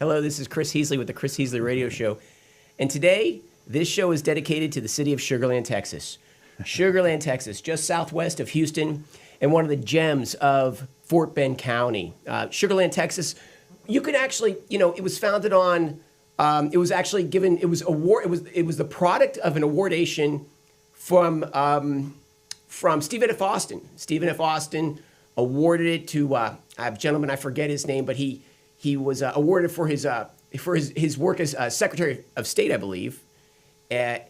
Hello, this is Chris Heasley with the Chris Heasley Radio Show. And today, this show is dedicated to the city of SugarLand, Texas. SugarLand, Texas, just southwest of Houston and one of the gems of Fort Bend County. SugarLand, Texas, you can actually, it was founded on, it was the product of an awardation from Stephen F. Austin. Stephen F. Austin awarded it to a gentleman, I forget his name, but he was awarded for his work as Secretary of State, I believe, and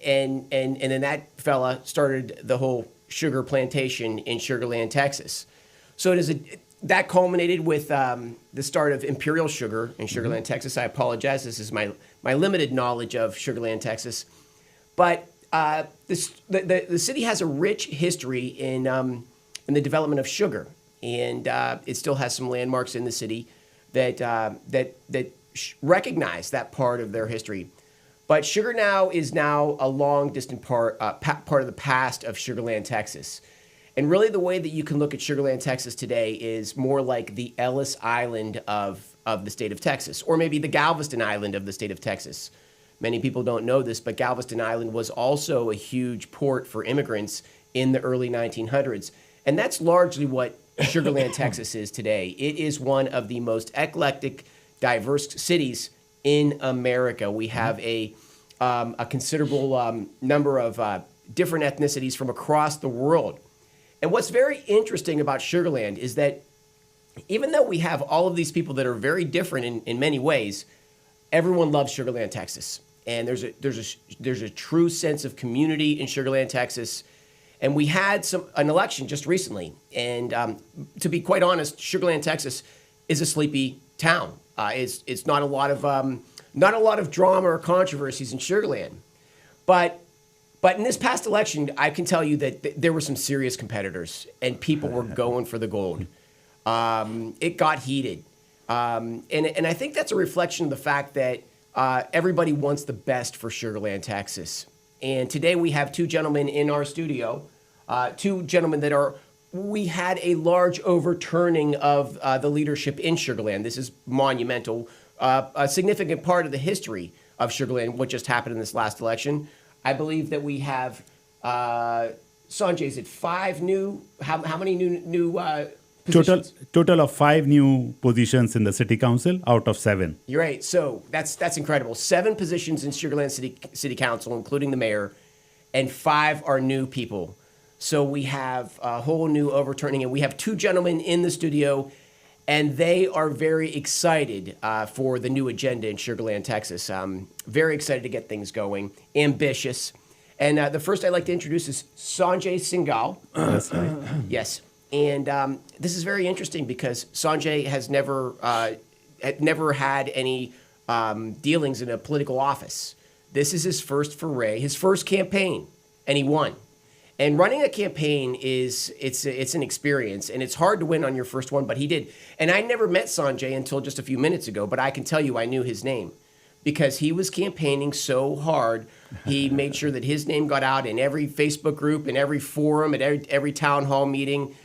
then that fella started the whole sugar plantation in SugarLand, Texas. So that culminated with the start of Imperial Sugar in SugarLand, Texas. I apologize. This is my limited knowledge of SugarLand, Texas, but the city has a rich history in the development of sugar, and it still has some landmarks in the city that recognize that part of their history. But sugar is now a long distant part of the past of SugarLand, Texas. And really the way that you can look at SugarLand, Texas today is more like the Ellis Island of the state of Texas, or maybe the Galveston Island of the state of Texas. Many people don't know this, but Galveston Island was also a huge port for immigrants in the early 1900s. And that's largely what SugarLand, Texas is today. It is one of the most eclectic, diverse cities in America. We have a considerable number of different ethnicities from across the world. And what's very interesting about SugarLand is that even though we have all of these people that are very different in many ways, everyone loves SugarLand, Texas. And there's a true sense of community in SugarLand, Texas. And we had an election just recently. And to be quite honest, SugarLand, Texas is a sleepy town. It's not a lot of drama or controversies in SugarLand. But in this past election, I can tell you that there were some serious competitors, and people were going for the gold. It got heated. And I think that's a reflection of the fact that everybody wants the best for SugarLand, Texas. And today we have two gentlemen in our studio, two gentlemen we had a large overturning of the leadership in SugarLand. This is monumental, a significant part of the history of SugarLand, what just happened in this last election. I believe that we have, Sanjay, is it five new, how many new positions? Total of 5 new positions in the city council out of 7. You're right. So that's incredible. 7 positions in SugarLand City Council, including the mayor, and 5 are new people. So we have a whole new overturning, and we have 2 gentlemen in the studio, and they are very excited for the new agenda in SugarLand, Texas. Very excited to get things going, ambitious. And the first I'd like to introduce is Sanjay Singhal. That's right. Yes. And this is very interesting because Sanjay has never had any dealings in a political office. This is his first foray, his first campaign, and he won. And running a campaign it's an experience, and it's hard to win on your first one, but he did. And I never met Sanjay until just a few minutes ago, but I can tell you I knew his name because he was campaigning so hard. He made sure that his name got out in every Facebook group, in every forum, at every town hall meeting.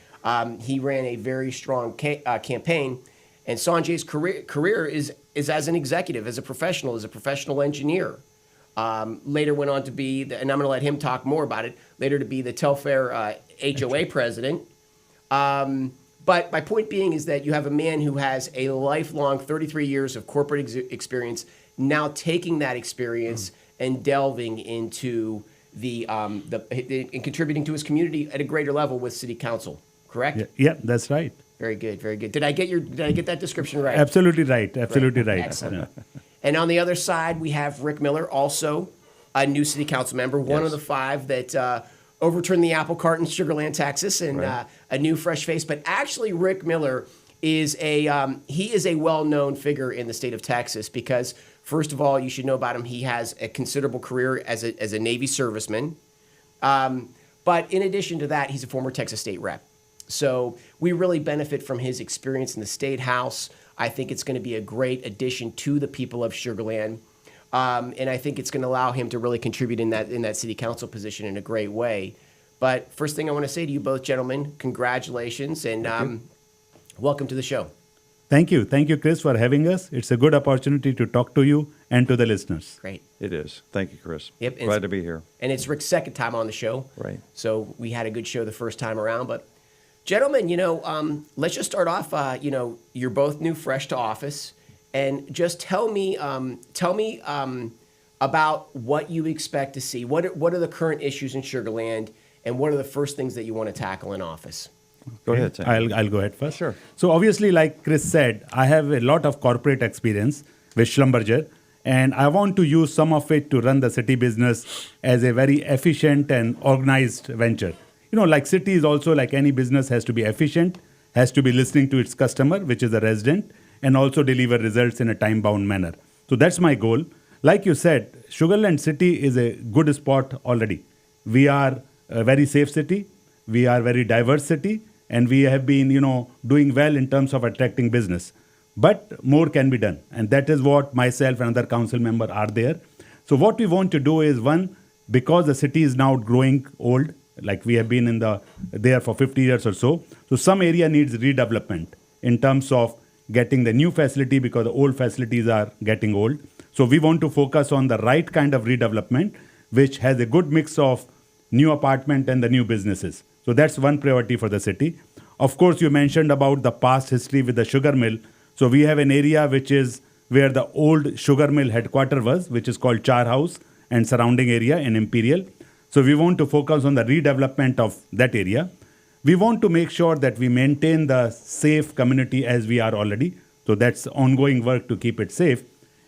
He ran a very strong campaign, and Sanjay's career is as an executive, as a professional engineer. Later went on to be, and I'm going to let him talk more about it, later to be the Telfair HOA president. But my point being is that you have a man who has a lifelong 33 years of corporate experience, now taking that experience and delving into and contributing to his community at a greater level with city council. Correct? Yeah, that's right. Very good, very good. Did I get that description right? Absolutely right. Absolutely right. Excellent. And on the other side, we have Rick Miller, also a new city council member, one of the 5 that overturned the apple cart in SugarLand, Texas, and a new fresh face. But actually, Rick Miller is a well-known figure in the state of Texas because, first of all, you should know about him. He has a considerable career as a Navy serviceman. But in addition to that, he's a former Texas state rep. So we really benefit from his experience in the State House. I think it's going to be a great addition to the people of SugarLand. And I think it's going to allow him to really contribute in that city council position in a great way. But first thing I want to say to you both gentlemen, congratulations and welcome to the show. Thank you. Thank you, Chris, for having us. It's a good opportunity to talk to you and to the listeners. Great. It is. Thank you, Chris. Yep. Glad to be here. And it's Rick's second time on the show. Right. So we had a good show the first time around. But gentlemen, let's just start off. You're both new, fresh to office, and just tell me about what you expect to see. What are the current issues in SugarLand, and what are the first things that you want to tackle in office? Go ahead, Sanjay. I'll go ahead first. Sure. So obviously, like Chris said, I have a lot of corporate experience with Schlumberger, and I want to use some of it to run the city business as a very efficient and organized venture. Like city is also like any business has to be efficient, has to be listening to its customer, which is the resident, and also deliver results in a time-bound manner. So that's my goal. Like you said, SugarLand City is a good spot already. We are a very safe city. We are a very diverse city. And we have been, doing well in terms of attracting business. But more can be done. And that is what myself and other council members are there. So what we want to do is, one, because the city is now growing old, like we have been there for 50 years or so. So some area needs redevelopment in terms of getting the new facility because the old facilities are getting old. So we want to focus on the right kind of redevelopment, which has a good mix of new apartment and the new businesses. So that's one priority for the city. Of course, you mentioned about the past history with the sugar mill. So we have an area which is where the old sugar mill headquarters was, which is called Char House and surrounding area in Imperial. So we want to focus on the redevelopment of that area. We want to make sure that we maintain the safe community as we are already. So that's ongoing work to keep it safe.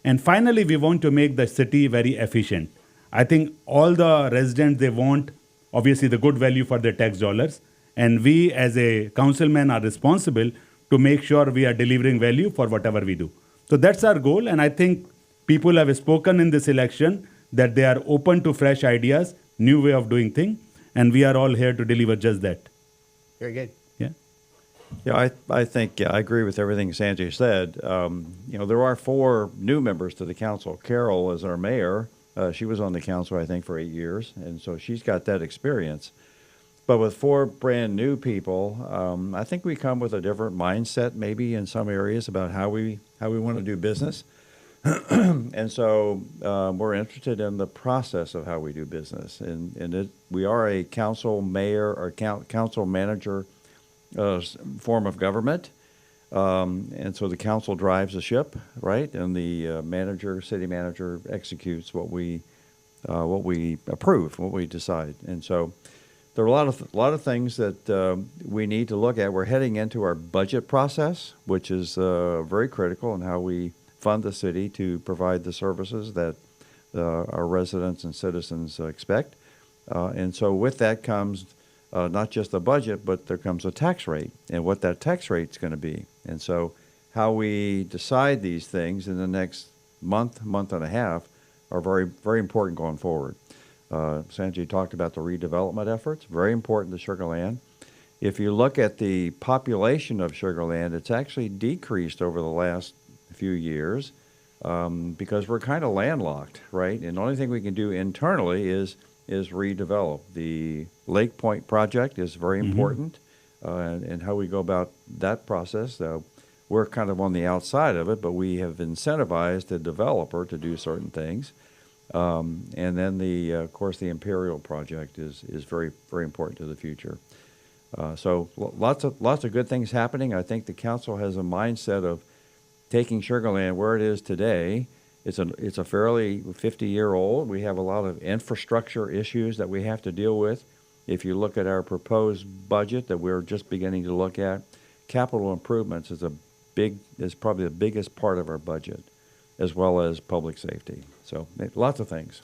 And finally, we want to make the city very efficient. I think all the residents, they want obviously the good value for their tax dollars. And we as a councilman are responsible to make sure we are delivering value for whatever we do. So that's our goal. And I think people have spoken in this election that they are open to fresh ideas, new way of doing things. And we are all here to deliver just that. Very good. Yeah. Yeah, I think I agree with everything Sanjay said. There are 4 new members to the council. Carol is our mayor. She was on the council, I think, for 8 years, and so she's got that experience. But with 4 brand new people, I think we come with a different mindset, maybe in some areas, about how we want to do business. And so we're interested in the process of how we do business. And we are a council mayor or council manager form of government. And so the council drives the ship, right? And the city manager executes what we approve, what we decide. And so there are a lot of things that we need to look at. We're heading into our budget process, which is very critical in how we fund the city to provide the services that our residents and citizens expect. And so with that comes not just the budget, but there comes a tax rate and what that tax rate is going to be. And so how we decide these things in the next month and a half are very, very important going forward. Sanjay talked about the redevelopment efforts, very important to SugarLand. If you look at the population of SugarLand, it's actually decreased over the last few years because we're kind of landlocked, right? And the only thing we can do internally is redevelop. The Lake Point project is very important, and how we go about that process. We're kind of on the outside of it, but we have incentivized the developer to do certain things. And then of course, the Imperial project is very, very important to the future. So lots of good things happening. I think the council has a mindset of taking SugarLand where it is today. It's a fairly 50-year-old. We have a lot of infrastructure issues that we have to deal with. If you look at our proposed budget that we're just beginning to look at, capital improvements is probably the biggest part of our budget, as well as public safety. So lots of things.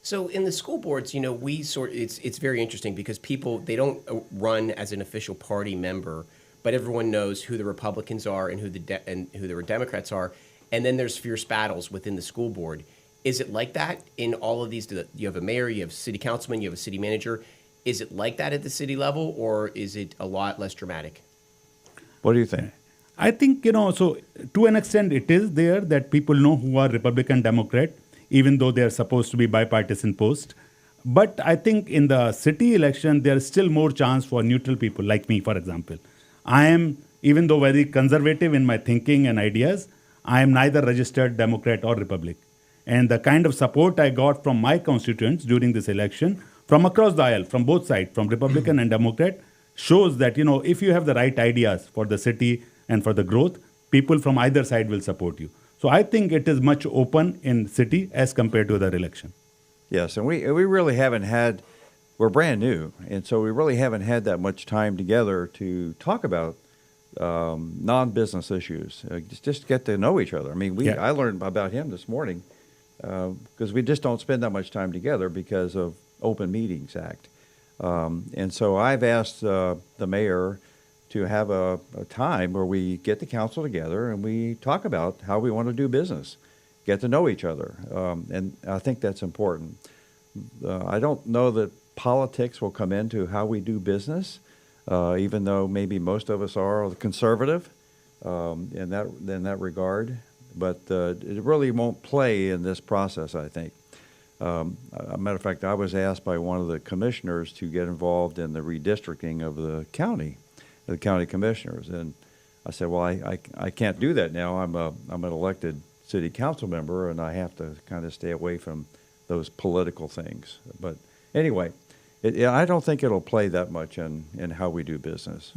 So in the school boards, it's very interesting because people, they don't run as an official party member, but everyone knows who the Republicans are and who the Democrats are. And then there's fierce battles within the school board. Is it like that in all of these? You have a mayor, you have a city councilman, you have a city manager. Is it like that at the city level, or is it a lot less dramatic? What do you think? I think, so to an extent it is there that people know who are Republican, Democrat, even though they are supposed to be bipartisan post. But I think in the city election, there is still more chance for neutral people like me, for example. I am even though very conservative in my thinking and ideas, I am neither registered Democrat or Republican. And the kind of support I got from my constituents during this election, from across the aisle, from both sides, from Republican and Democrat, shows that, if you have the right ideas for the city and for the growth, people from either side will support you. So I think it is much open in city as compared to other election. Yes, and we really haven't had, we're brand new, and so we really haven't had that much time together to talk about non-business issues. Just get to know each other. I mean, I learned about him this morning because we just don't spend that much time together because of Open Meetings Act. And so I've asked the mayor to have a time where we get the council together and we talk about how we want to do business, get to know each other. And I think that's important. I don't know that politics will come into how we do business, even though maybe most of us are conservative in that regard. But it really won't play in this process, I think. A matter of fact, I was asked by one of the commissioners to get involved in the redistricting of the county commissioners, and I said, well, I can't do that now. I'm an elected city council member, and I have to kind of stay away from those political things. But anyway, I don't think it'll play that much in how we do business.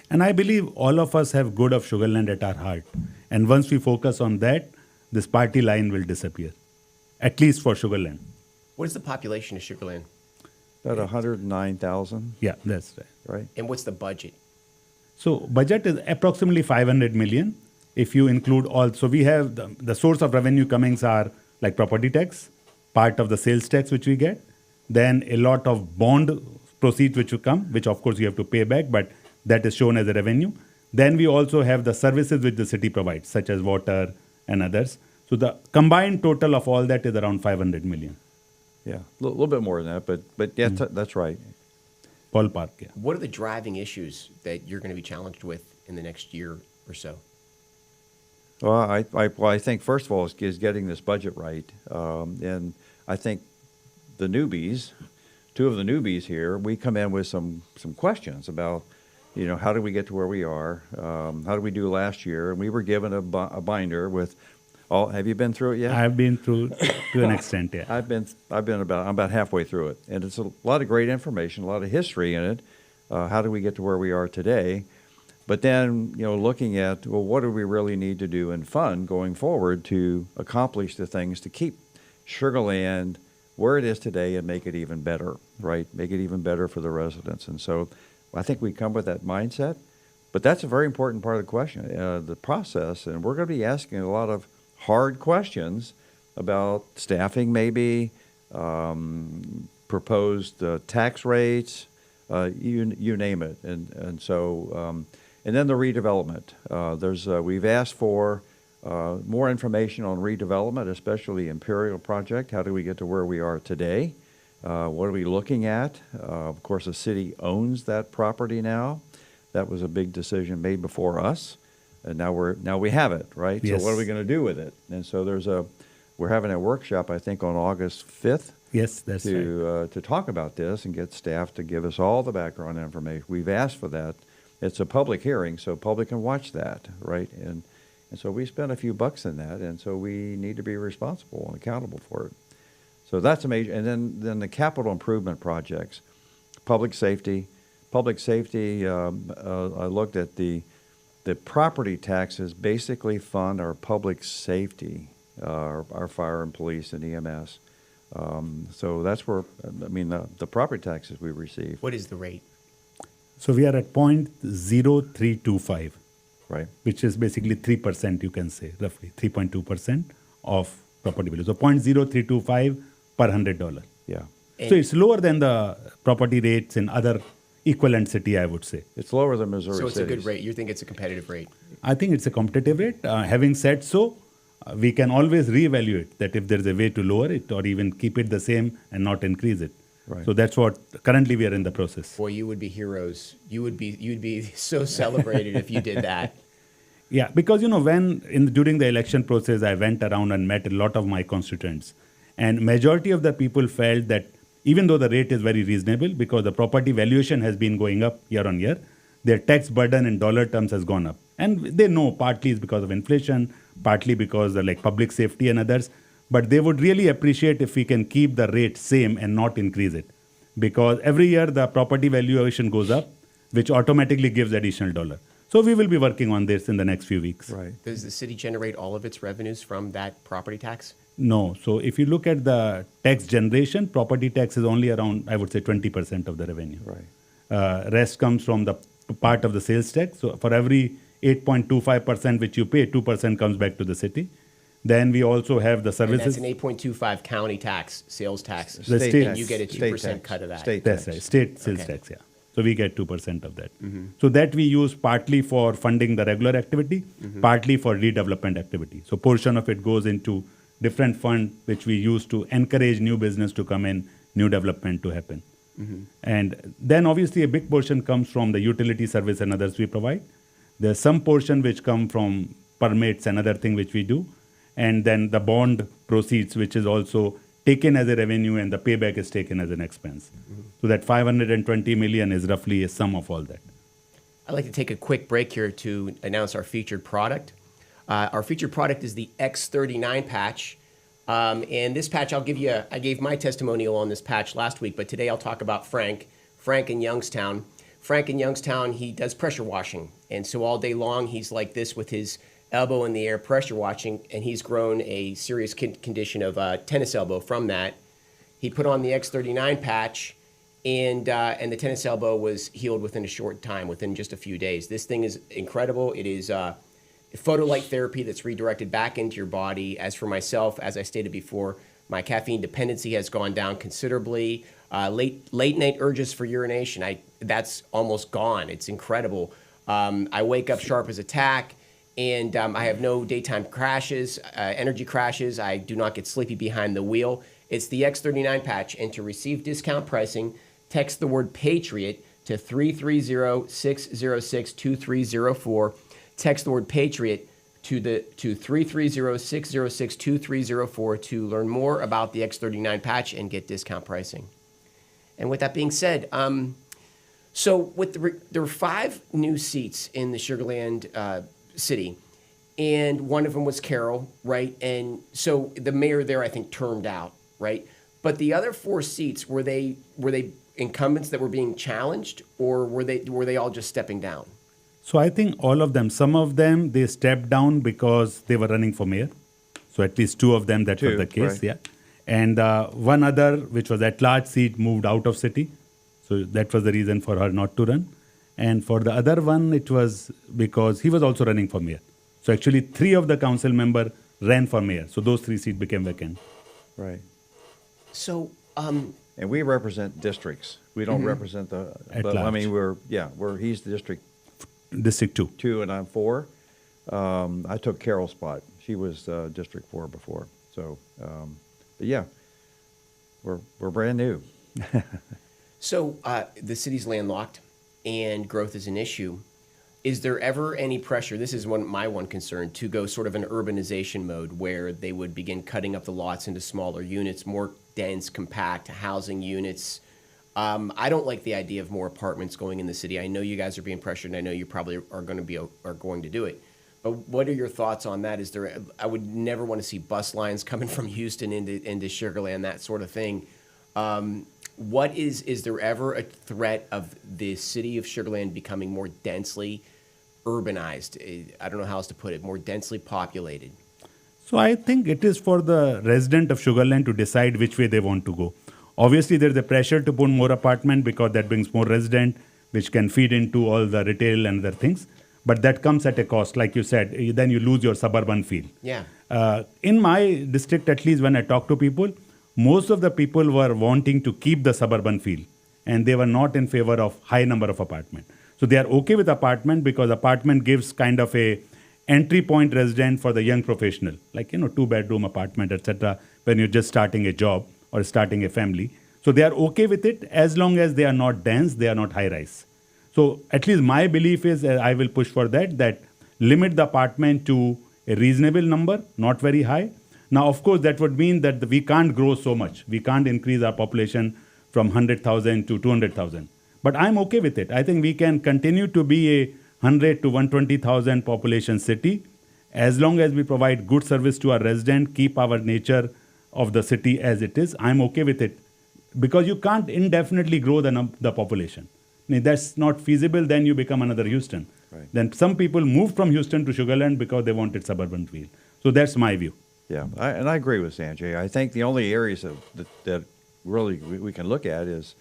And I believe all of us have good of SugarLand at our heart. And once we focus on that, this party line will disappear, at least for SugarLand. What is the population of SugarLand? About 109,000. Yeah, that's right. Right. And what's the budget? So budget is approximately 500 million. If you include all, so we have the source of revenue comings are like property tax, part of the sales tax which we get, then a lot of bond proceeds which will come, which of course you have to pay back, but that is shown as a revenue. Then we also have the services which the city provides, such as water and others. So the combined total of all that is around 500 million. Yeah, a little bit more than that, but yeah, that's right. Ballpark, yeah. What are the driving issues that you're going to be challenged with in the next year or so? Well, I think first of all is getting this budget right, and I think the newbies, two of the newbies here, we come in with some questions about, how do we get to where we are? How did we do last year? And we were given a binder with all. Have you been through it yet? I've been through to an extent, yeah. I'm about halfway through it, and it's a lot of great information, a lot of history in it. How do we get to where we are today? But then, looking at, well, what do we really need to do in fund going forward to accomplish the things to keep SugarLand where it is today and make it even better, right? Make it even better for the residents. And so I think we come with that mindset. But that's a very important part of the question, the process. And we're going to be asking a lot of hard questions about staffing maybe, proposed tax rates, you name it. And so... And then the redevelopment. We've asked for more information on redevelopment, especially the Imperial project. How do we get to where we are today? What are we looking at? Of course, the city owns that property now. That was a big decision made before us, and now we have it, right? Yes. So what are we going to do with it? And so we're having a workshop, I think, on August 5th. Yes, that's right. To talk about this and get staff to give us all the background information. We've asked for that. It's a public hearing, so public can watch that, right? And so we spent a few bucks in that, and so we need to be responsible and accountable for it. So that's a major. And then the capital improvement projects, public safety. Public safety. I looked at the property taxes basically fund our public safety, our fire and police and EMS. So that's where the property taxes we receive. What is the rate? So we are at 0.0325, right? Which is basically 3%, you can say, roughly 3.2% of property value. So 0.0325 per $100. Yeah. So it's lower than the property rates in other equivalent city, I would say. It's lower than Missouri So it's cities. a good rate. You think it's a competitive rate? I think it's a competitive rate. Having said so, we can always reevaluate that if there's a way to lower it or even keep it the same and not increase it. Right. So that's what currently we are in the process. Boy, you would be heroes. You'd be so celebrated if you did that. Yeah, because during the election process, I went around and met a lot of my constituents, and majority of the people felt that even though the rate is very reasonable, because the property valuation has been going up year on year, their tax burden in dollar terms has gone up. And they know partly it's because of inflation, partly because of like public safety and others. But they would really appreciate if we can keep the rate same and not increase it. Because every year the property valuation goes up, which automatically gives additional dollar. So we will be working on this in the next few weeks. Right. Does the city generate all of its revenues from that property tax? No. So if you look at the tax generation, property tax is only around, I would say, 20% of the revenue. Right. Rest comes from the part of the sales tax. So for every 8.25% which you pay, 2% comes back to the city. Then we also have the And services. that's an 8.25 county tax, sales tax. The State state- tax. And you get a State 2% tax. cut of that. State That's tax. right, state sales Okay. tax, yeah. So we get 2% of that. So that we use partly for funding the regular activity, partly for redevelopment activity. So portion of it goes into different fund which we use to encourage new business to come in, new development to happen. And then obviously a big portion comes from the utility service and others we provide. There's some portion which come from permits and other thing which we do. And then the bond proceeds, which is also taken as a revenue and the payback is taken as an expense. So that 520 million is roughly a sum of all that. I'd like to take a quick break here to announce our featured product. Our featured product is the X39 patch. And this patch, I gave my testimonial on this patch last week, but today I'll talk about Frank in Youngstown. Frank in Youngstown, he does pressure washing. And so all day long, he's like this with his elbow in the air, pressure washing, and he's grown a serious condition of tennis elbow from that. He put on the X39 patch, and the tennis elbow was healed within a short time, within just a few days. This thing is incredible. It is photolight therapy that's redirected back into your body. As for myself, as I stated before, my caffeine dependency has gone down considerably. Late night urges for urination, that's almost gone. It's incredible. I wake up sharp as a tack, and I have no daytime crashes, energy crashes. I do not get sleepy behind the wheel. It's the X39 patch, and to receive discount pricing, text the word PATRIOT to 330-606-2304. Text the word PATRIOT to 330-606-2304 to learn more about the X39 patch and get discount pricing. And with that being said, so there were 5 new seats in the SugarLand city, and one of them was Carol, right? And so the mayor there, I think, termed out, right? But the other 4 seats, were they incumbents that were being challenged, or were they all just stepping down? So I think all of them, some of them, they stepped down because they were running for mayor. So at least 2 of them, that was the case, right. yeah. And one other, which was at-large seat, moved out of city. So that was the reason for her not to run. And for the other one, it was because he was also running for mayor. So actually 3 of the council members ran for mayor. So those 3 seats became vacant. Right. So, And we represent districts. We don't represent At but I large. mean, he's the District District 2. 2 and I'm 4. I took Carol's spot. She was District 4 before. So, but yeah, we're brand new. So the city's landlocked, and growth is an issue. Is there ever any pressure, this is my one concern, to go sort of an urbanization mode where they would begin cutting up the lots into smaller units, more dense, compact housing units? I don't like the idea of more apartments going in the city. I know you guys are being pressured, and I know you probably are going to do it. But what are your thoughts on that? I would never want to see bus lines coming from Houston into SugarLand, that sort of thing. Is there ever a threat of the city of SugarLand becoming more densely urbanized? I don't know how else to put it, more densely populated. So I think it is for the resident of SugarLand to decide which way they want to go. Obviously, there's a pressure to put more apartment because that brings more resident, which can feed into all the retail and other things. But that comes at a cost, like you said. Then you lose your suburban feel. Yeah. In my district, at least when I talk to people, most of the people were wanting to keep the suburban feel, and they were not in favor of high number of apartment. So they are okay with apartment because apartment gives kind of a entry point resident for the young professional, like 2-bedroom apartment, etc. When you're just starting a job or starting a family. So they are okay with it as long as they are not dense, they are not high rise. So at least my belief is I will push for that limit the apartment to a reasonable number, not very high. Now, of course, that would mean that we can't grow so much. We can't increase our population from 100,000 to 200,000. But I'm okay with it. I think we can continue to be a 100 to 120,000 population city as long as we provide good service to our residents, keep our nature of the city as it is. I'm okay with it because you can't indefinitely grow the population. I mean, that's not feasible. Then you become another Houston. Right. Then some people move from Houston to SugarLand because they wanted suburban feel. So that's my view. Yeah, I agree with Sanjay. I think the only areas that really we can look at is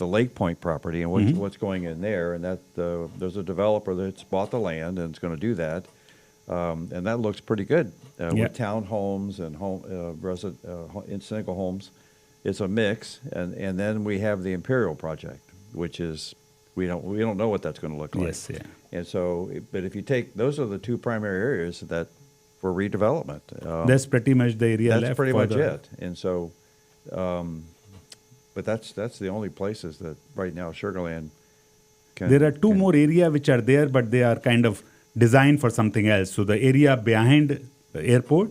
the Lake Point property and what's going in there, and that there's a developer that's bought the land and is going to do that, and that looks pretty good with townhomes and in single homes. It's a mix, and then we have the Imperial project, which is we don't know what that's going to look like. Yes, yeah. And so, but if you take those are the two primary areas that for redevelopment. That's pretty much the area left. That's pretty for much it. And so, but that's the only places that right now SugarLand can. There are two more areas which are there, but they are kind of designed for something else. So the area behind the airport,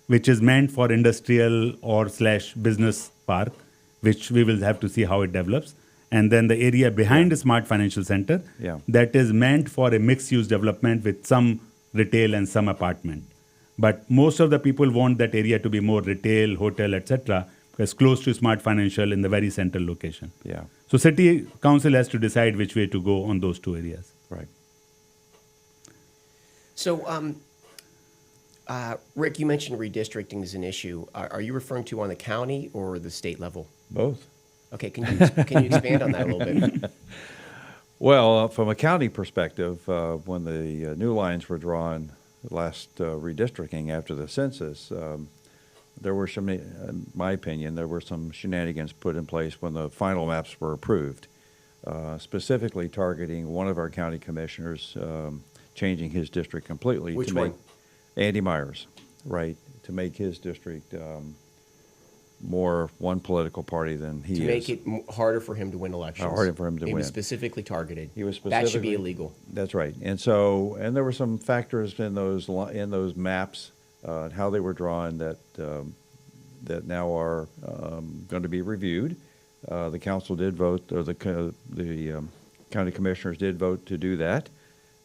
which is meant for industrial or / business park, which we will have to see how it develops. And then the area behind the Smart Financial Center, that is meant for a mixed-use development with some retail and some apartment. But most of the people want that area to be more retail, hotel, etc., because close to Smart Financial in the very central location. Yeah. So City Council has to decide which way to go on those two areas. Right. So, Rick, you mentioned redistricting is an issue. Are you referring to on the county or the state level? Both. Okay, can you expand on that a little bit? Well, from a county perspective, when the new lines were drawn last redistricting after the census, there were some, in my opinion, there were some shenanigans put in place when the final maps were approved, specifically targeting one of our county commissioners, changing his district completely. Which to make one? Andy Myers, right, to make his district more one political party than he is. To make it harder for him to win elections. Harder for him to He win. was specifically targeted. He was That should be specifically- illegal. That's right. And so, and there were some factors in those maps, how they were drawn that now are going to be reviewed. The council did vote, or the county commissioners did vote to do that,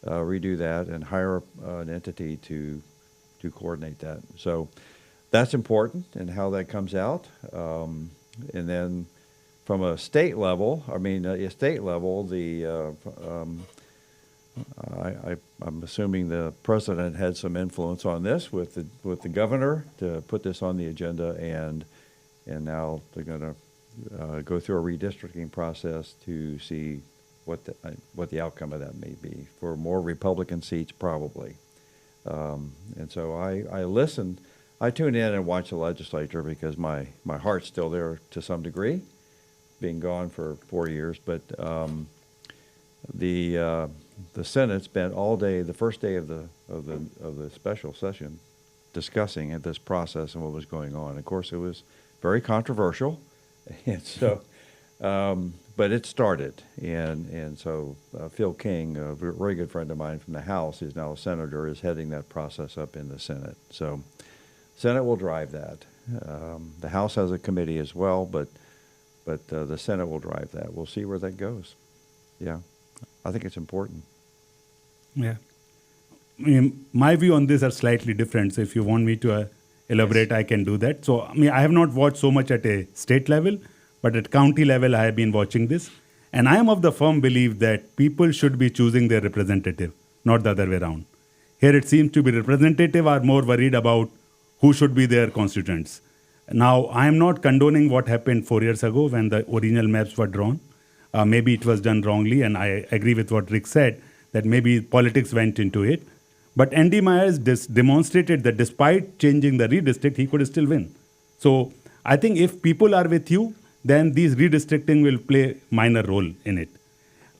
redo that, and hire an entity to coordinate that. So that's important and how that comes out. And then from a state level, I'm assuming the president had some influence on this with the governor to put this on the agenda, and now they're going to go through a redistricting process to see what the outcome of that may be for more Republican seats probably. And so I listened. I tune in and watch the legislature because my heart's still there to some degree, being gone for 4 years. But the Senate spent all day, the first day of the special session, discussing this process and what was going on. Of course, it was very controversial, and so. But it started, and so Phil King, a very good friend of mine from the House, who's now a senator, is heading that process up in the Senate. So, Senate will drive that. The House has a committee as well, but the Senate will drive that. We'll see where that goes. Yeah, I think it's important. Yeah. I mean, my view on this are slightly different. So if you want me to elaborate, I can do that. So, I mean, I have not watched so much at a state level, but at county level, I have been watching this. And I am of the firm belief that people should be choosing their representative, not the other way around. Here it seems to be representative are more worried about who should be their constituents. Now, I am not condoning what happened 4 years ago when the original maps were drawn. Maybe it was done wrongly, and I agree with what Rick said, that maybe politics went into it. But Andy Myers demonstrated that despite changing the redistrict, he could still win. So I think if people are with you, then these redistricting will play minor role in it.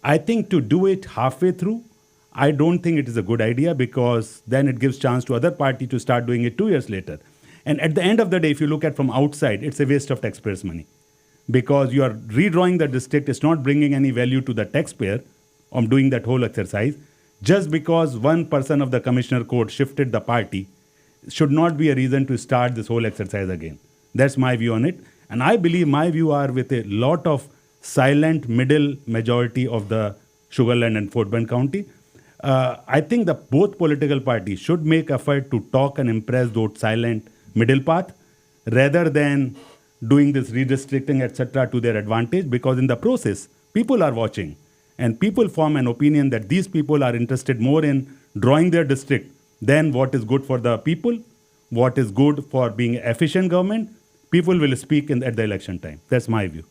I think to do it halfway through, I don't think it is a good idea because then it gives chance to other party to start doing it 2 years later. And at the end of the day, if you look at from outside, it's a waste of taxpayers' money because you are redrawing the district. It's not bringing any value to the taxpayer on doing that whole exercise. Just because one person of the commissioner court shifted the party should not be a reason to start this whole exercise again. That's my view on it. And I believe my view are with a lot of silent middle majority of the Sugarland and Fort Bend County. I think that both political parties should make effort to talk and impress those silent middle path rather than doing this redistricting, etc., to their advantage, because in the process, people are watching and people form an opinion that these people are interested more in drawing their district than what is good for the people, what is good for being efficient government. People will speak at the election time. That's my view.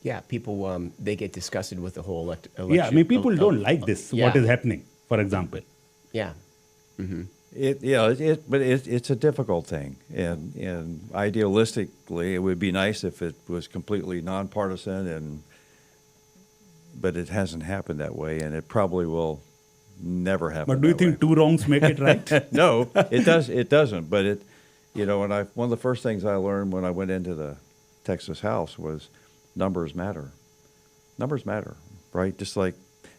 Yeah, people they get disgusted with the whole election. Yeah, I mean, people don't like this, what is happening, for example. Yeah. It's a difficult thing, and idealistically, it would be nice if it was completely nonpartisan, but it hasn't happened that way, and it probably will never happen. But do you think two wrongs make it right? No, it does. It doesn't. But one of the first things I learned when I went into the Texas House was numbers matter. Numbers matter, right? Just like,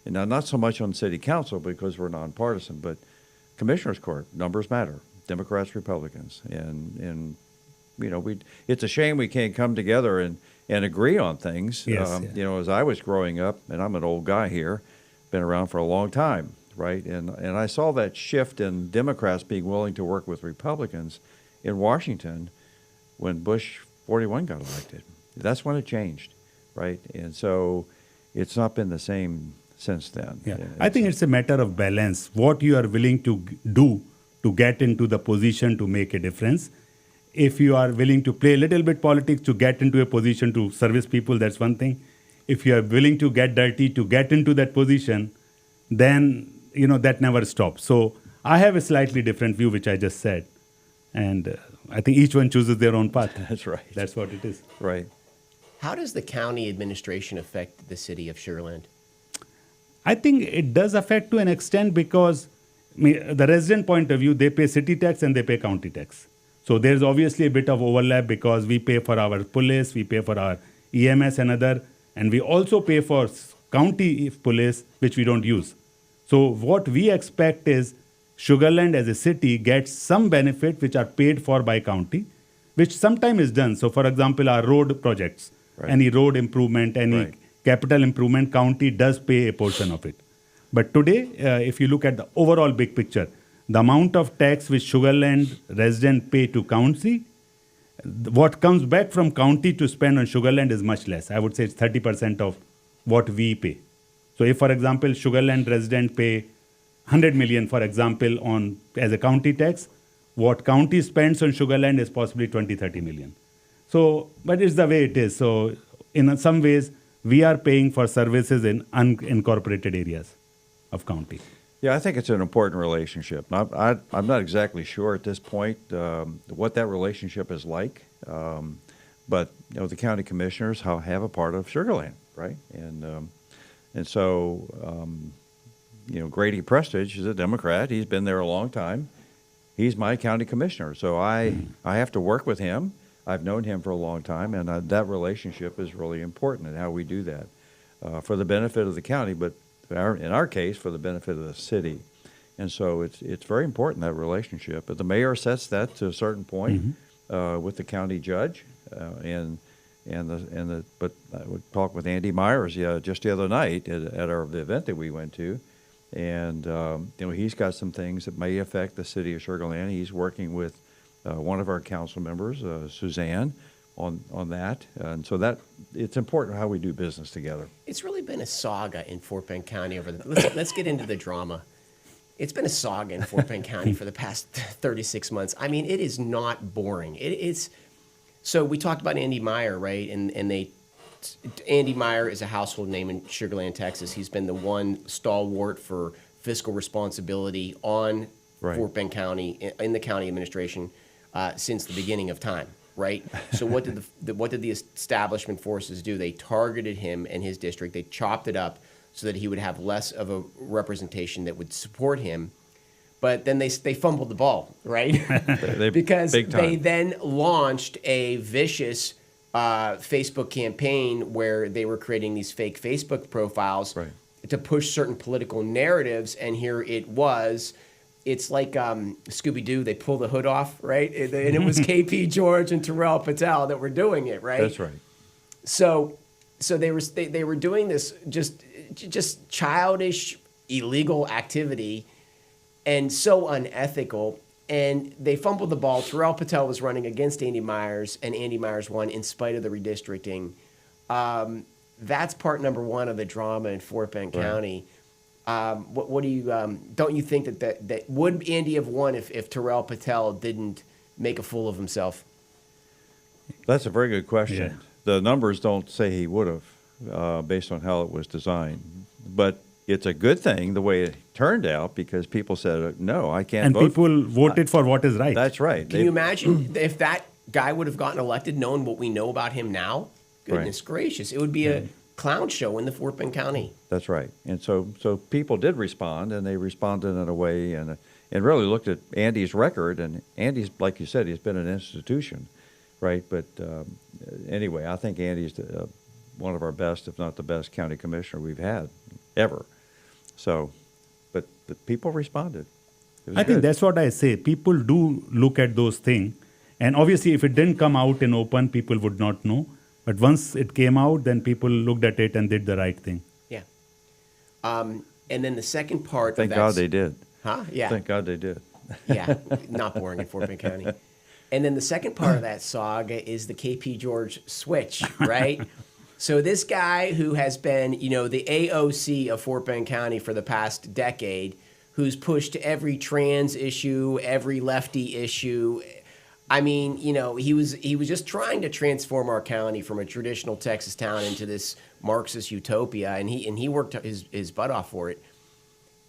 and now not so much on city council because we're nonpartisan, but Commissioners Court, numbers matter. Democrats, Republicans, and it's a shame we can't come together and agree on things. Yes, As I was growing up, and I'm an old guy here, been around for a long time, right? And I saw that shift in Democrats being willing to work with Republicans in Washington when Bush 41 got elected. That's when it changed, right? And so it's not been the same since then. Yeah, I think it's a matter of balance. What you are willing to do to get into the position to make a difference. If you are willing to play a little bit politics to get into a position to service people, that's one thing. If you are willing to get dirty to get into that position, then that never stops. So I have a slightly different view, which I just said, and I think each one chooses their own path. That's right. That's what it is. Right. How does the county administration affect the city of SugarLand? I think it does affect to an extent because the resident point of view, they pay city tax and they pay county tax. So there's obviously a bit of overlap because we pay for our police, we pay for our EMS and other, and we also pay for county police, which we don't use. So what we expect is SugarLand as a city gets some benefit which are paid for by county, which sometimes is done. So for example, our road projects, any road improvement, any capital improvement, county does pay a portion of it. But today, if you look at the overall big picture, the amount of tax which SugarLand residents pay to county, what comes back from county to spend on SugarLand is much less. I would say it's 30% of what we pay. So if, for example, SugarLand residents pay 100 million, for example, as a county tax, what county spends on SugarLand is possibly 20-30 million. So, but it's the way it is. So in some ways, we are paying for services in unincorporated areas of county. Yeah, I think it's an important relationship. I'm not exactly sure at this point what that relationship is like, but the county commissioners have a part of SugarLand, right? And so Grady Prestige is a Democrat. He's been there a long time. He's my county commissioner, so I have to work with him. I've known him for a long time, and that relationship is really important in how we do that for the benefit of the county, but in our case, for the benefit of the city. And so it's very important, that relationship. But the mayor sets that to a certain point with the county judge, but I would talk with Andy Myers just the other night at the event that we went to, and he's got some things that may affect the city of SugarLand. He's working with one of our council members, Suzanne, on that, and so that it's important how we do business together. It's really been a saga in Fort Bend County let's get into the drama. It's been a saga in Fort Bend County for the past 36 months. I mean, it is not boring. It's so we talked about Andy Meyer, right? And Andy Meyer is a household name in SugarLand, Texas. He's been the one stalwart for fiscal responsibility on Fort Bend County in the county administration since the beginning of time. Right. So what did the establishment forces do? They targeted him and his district. They chopped it up so that he would have less of a representation that would support him. But then they fumbled the ball, right? Because they then launched a vicious Facebook campaign where they were creating these fake Facebook profiles to push certain political narratives. And here it was. It's like Scooby-Doo, they pull the hood off, right? And it was KP George and Terrell Patel that were doing it, right? That's right. So so they were doing this just childish, illegal activity, and so unethical. And they fumbled the ball. Terrell Patel was running against Andy Myers, and Andy Myers won in spite of the redistricting. That's part number one of the drama in Fort Bend County. What do you don't you think that would Andy have won if Terrell Patel didn't make a fool of himself? That's a very good question. Yeah. The numbers don't say he would have, based on how it was designed. But it's a good thing the way it turned out because people said, no, I can't And vote. people voted for what is right. That's right. Can you imagine if that guy would have gotten elected, knowing what we know about him now? Goodness gracious, it would be a clown show in the Fort Bend County. That's right. And so people did respond, and they responded in a way and really looked at Andy's record. And Andy's, like you said, he's been an institution, right? But anyway, I think Andy's one of our best, if not the best, county commissioner we've had ever. So, but the people responded. I think that's what I say. People do look at those things. And obviously, if it didn't come out in open, people would not know. But once it came out, then people looked at it and did the right thing. Yeah. And then the second part Thank of God they did. Huh? Yeah. Thank God they did. Yeah. Not boring in Fort Bend County. And then the second part of that saga is the KP George switch, right? So this guy who has been, the AOC of Fort Bend County for the past decade, who's pushed every trans issue, every lefty issue. I mean, he was just trying to transform our county from a traditional Texas town into this Marxist utopia, and he worked his butt off for it.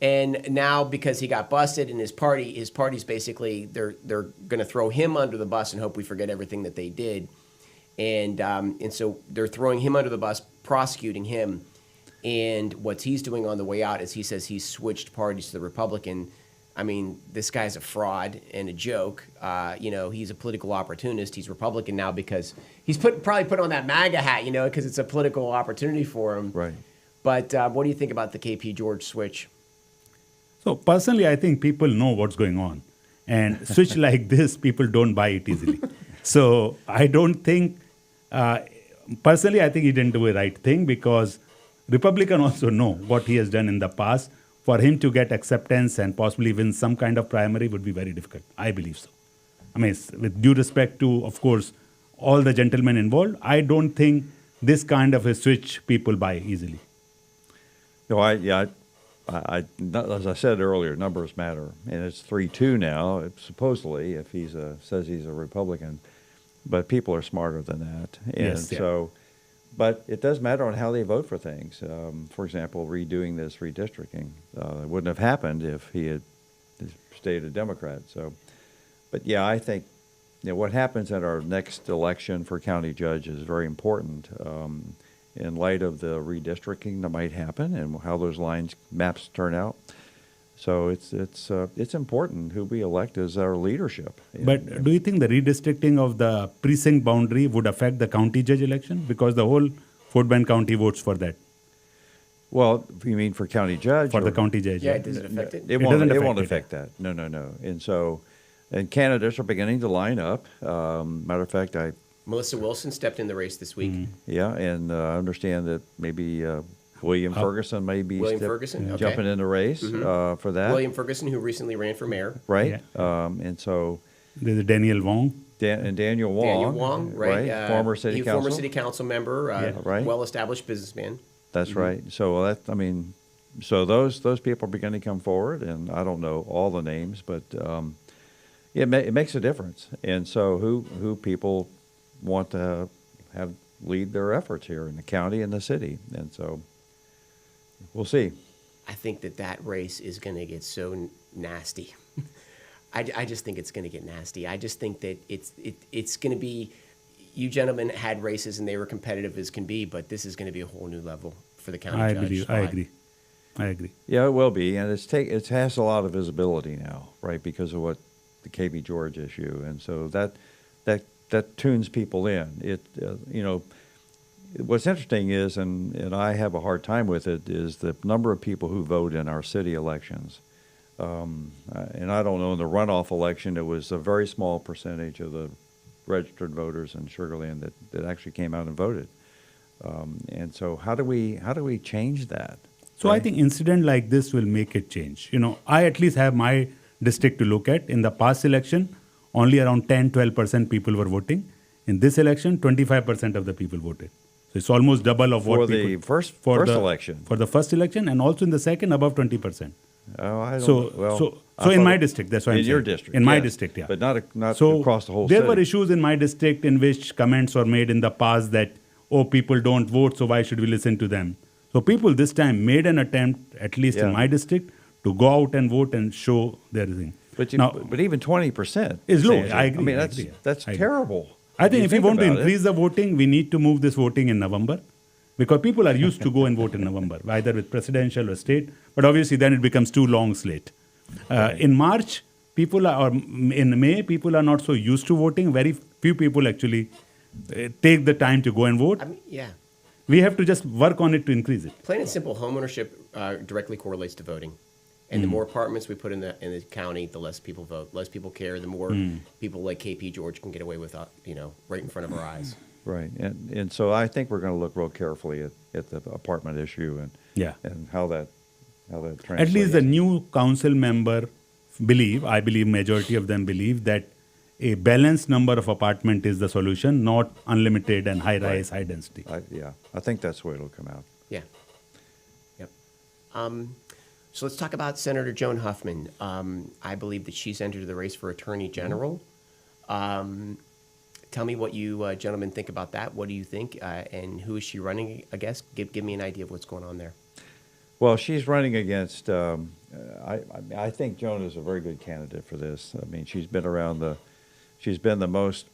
And now because he got busted, and his party's basically they're going to throw him under the bus and hope we forget everything that they did. And so they're throwing him under the bus, prosecuting him. And what he's doing on the way out is he says he's switched parties to the Republican. I mean, this guy's a fraud and a joke. He's a political opportunist. He's Republican now because he's probably put on that MAGA hat, because it's a political opportunity for him. Right. But what do you think about the KP George switch? So personally, I think people know what's going on. And switch like this, people don't buy it easily. So I don't think, personally, I think he didn't do a right thing because Republicans also know what he has done in the past. For him to get acceptance and possibly win some kind of primary would be very difficult. I believe so. I mean, with due respect to, of course, all the gentlemen involved, I don't think this kind of a switch people buy easily. No, I as I said earlier, numbers matter, and it's 3-2 now. Supposedly, if says he's a Republican, but people are smarter than that, and Yes, yeah. so. But it does matter on how they vote for things. For example, redoing this redistricting it wouldn't have happened if he had stayed a Democrat. So, but yeah, I think what happens at our next election for county judge is very important in light of the redistricting that might happen and how those maps turn out. So it's important who we elect as our leadership. But do you think the redistricting of the precinct boundary would affect the county judge election? Because the whole Fort Bend County votes for that, Well, you mean for county judge? for the or- county judge. Yeah, does it affect it? It doesn't won't affect affect that. No. And candidates are beginning to line up. Matter of fact, Melissa Wilson stepped in the race this week. and I understand that maybe William Ferguson may be William Ferguson, okay. jumping in the race for that. William Ferguson, who recently ran for mayor. Right? And so There's a Daniel Wong. Daniel Wong. Daniel Wong, right? Former city council. Former city council member, right. well-established businessman. That's right. So so those people are beginning to come forward, and I don't know all the names, but it makes a difference. And so who people want to have lead their efforts here in the county and the city, and so we'll see. I think that race is going to get so nasty. I just think it's going to get nasty. I just think that it's going to be. You gentlemen had races and they were competitive as can be, but this is going to be a whole new level for the county I judge. believe. I agree. Yeah, it will be, and it has a lot of visibility now, right? Because of what the KB George issue, and so that tunes people in. What's interesting is, and I have a hard time with it, is the number of people who vote in our city elections. And I don't know, in the runoff election, it was a very small percentage of the registered voters in SugarLand that actually came out and voted. And so how do we change that? So I think incident like this will make it change. I at least have my district to look at. In the past election, only around 10-12% people were voting. In this election, 25% of the people voted. So it's almost double of what For people... the first election. For the first election, and also in the second, above 20%. Oh, I don't So I in thought my district, that's why I'm in saying. your district. In my yes. district, yeah. But not So across the whole there city. were issues in my district in which comments were made in the past that, people don't vote, so why should we listen to them? So people this time made an attempt, at least Yeah. in my district, to go out and vote and show their thing. But Now, even 20% is low. Sanjay, I agree. I mean, I that's agree. that's I agree. terrible. I think if we want to about it. increase the voting, we need to move this voting in November, because people are used to go and vote in November, either with presidential or state. But obviously, then it becomes too long slate. In March, or in May, people are not so used to voting. Very few people actually take the time to go and vote. I mean, yeah. We have to just work on it to increase it. Plain and simple, homeownership directly correlates to voting. And the more apartments we put in the county, the less people vote. Less people care, the more people like KP George can get away with, right in front of our eyes. Right, and so I think we're going to look real carefully at the apartment issue and how that translates. At least the new council member I believe majority of them believe that a balanced number of apartment is the solution, not unlimited and high-rise, high-density. I think that's the way it'll come out. Yeah. Yep. So let's talk about Senator Joan Huffman. I believe that she's entered the race for Attorney General. Tell me what you gentlemen think about that. What do you think? And who is she running against? Give me an idea of what's going on there. Well, she's running against. I think Joan is a very good candidate for this. I mean, she's been the most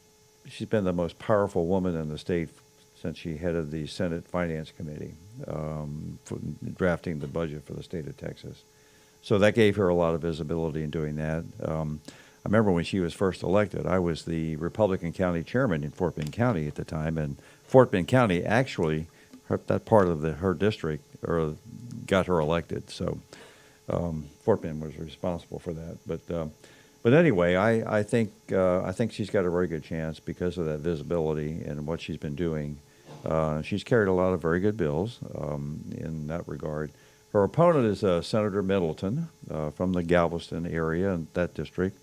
powerful woman in the state since she headed the Senate Finance Committee, for drafting the budget for the state of Texas. So that gave her a lot of visibility in doing that. I remember when she was first elected, I was the Republican county chairman in Fort Bend County at the time, and Fort Bend County actually, that part of her district, got her elected. So Fort Bend was responsible for that. But anyway, I think she's got a very good chance because of that visibility and what she's been doing. She's carried a lot of very good bills in that regard. Her opponent is Senator Middleton from the Galveston area in that district.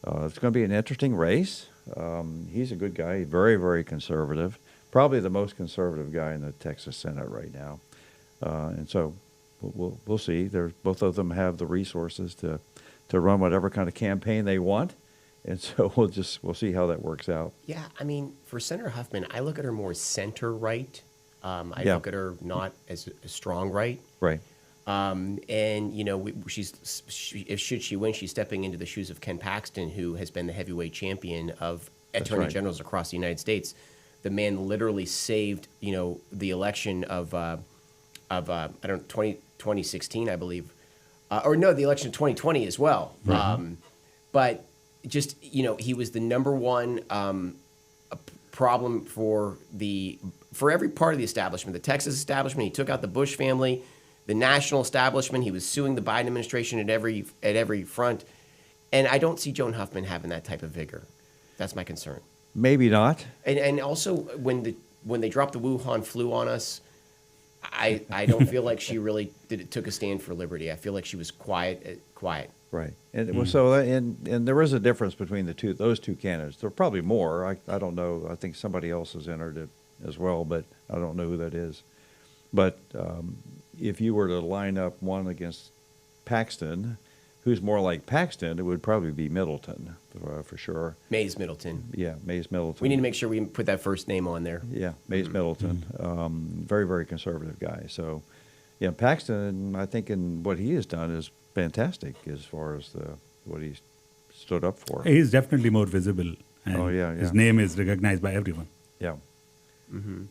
It's going to be an interesting race. He's a good guy, very, very conservative, probably the most conservative guy in the Texas Senate right now. And so we'll see. Both of them have the resources to run whatever kind of campaign they want. And so we'll see how that works out. Yeah, I mean, for Senator Huffman, I look at her more as center-right. I look at her not as a strong right. Right. And should she win, she's stepping into the shoes of Ken Paxton, who has been the heavyweight champion of attorney generals across the United States. The man literally saved, the election of 2016, I believe, the election of 2020 as well. Mm-hmm. But just he was the number one problem for every part of the establishment, the Texas establishment. He took out the Bush family. The national establishment. He was suing the Biden administration at every front, and I don't see Joan Huffman having that type of vigor. That's my concern. Maybe not. And also when they dropped the Wuhan flu on us, I don't feel like she really took a stand for liberty. I feel like she was quiet. Right. And so and there is a difference between those two candidates. There are probably more. I don't know. I think somebody else has entered it as well, but I don't know who that is. But if you were to line up one against Paxton, who's more like Paxton, it would probably be Middleton for sure. Mays Middleton. Yeah, Mays Middleton. We need to make sure we put that first name on there. Yeah, Mays Middleton. Very, very conservative guy. So, yeah, Paxton, I think in what he has done is fantastic as far as what he's stood up for. He's definitely more visible. And his name is recognized by everyone. Yeah. Mm-hmm.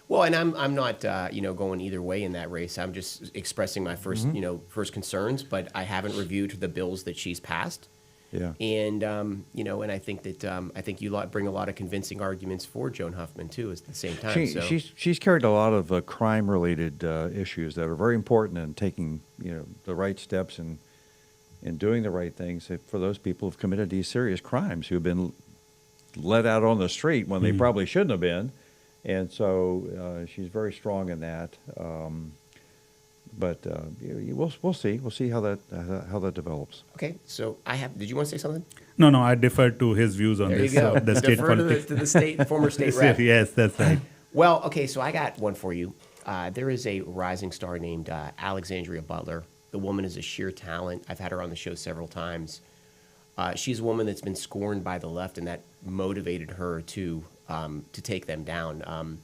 Well, and I'm not going either way in that race. I'm just expressing my first concerns, but I haven't reviewed the bills that she's passed. Yeah. And and I think that you bring a lot of convincing arguments for Joan Huffman too at the same time. She's carried a lot of crime-related issues that are very important in taking the right steps and doing the right things for those people who've committed these serious crimes, who've been let out on the street when they probably shouldn't have been. And so she's very strong in that. But we'll see. We'll see how that develops. Okay, so did you want to say something? No, I defer to his views on There you this, go. the state Defer politics. to the state, former state rep. Yes, that's right. Well, okay, so I got one for you. There is a rising star named Alexandria Butler. The woman is a sheer talent. I've had her on the show several times. She's a woman that's been scorned by the left, and that motivated her to take them down.